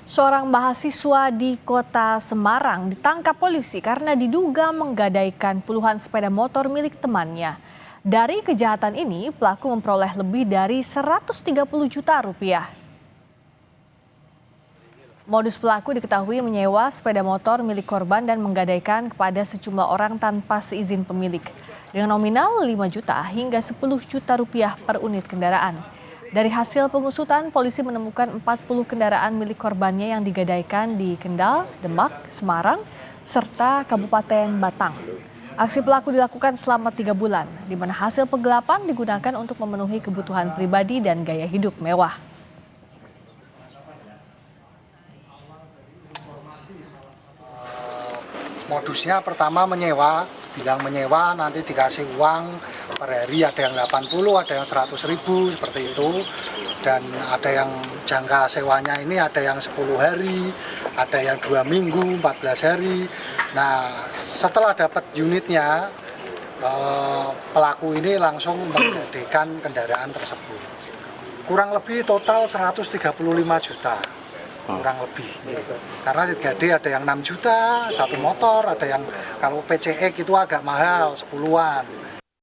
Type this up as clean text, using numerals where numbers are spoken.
Seorang mahasiswa di kota Semarang ditangkap polisi karena diduga menggadaikan puluhan sepeda motor milik temannya. Dari kejahatan ini, pelaku memperoleh lebih dari 130 juta rupiah. Modus pelaku diketahui menyewa sepeda motor milik korban dan menggadaikan kepada sejumlah orang tanpa seizin pemilik. Dengan nominal 5 juta hingga 10 juta rupiah per unit kendaraan. Dari hasil pengusutan, polisi menemukan 40 kendaraan milik korbannya yang digadaikan di Kendal, Demak, Semarang, serta Kabupaten Batang. Aksi pelaku dilakukan selama 3 bulan, di mana hasil penggelapan digunakan untuk memenuhi kebutuhan pribadi dan gaya hidup mewah. Modusnya pertama menyewa, bilang menyewa nanti dikasih uang per hari, ada yang 80, ada yang 100 ribu seperti itu. Dan ada yang jangka sewanya ini ada yang 10 hari, ada yang 2 minggu, 14 hari. Nah setelah dapat unitnya, pelaku ini langsung menggadaikan kendaraan tersebut. Kurang lebih total 135 juta. Kurang lebih, karena gede ada yang 6 juta, satu motor, ada yang kalau PCX itu agak mahal, 10-an.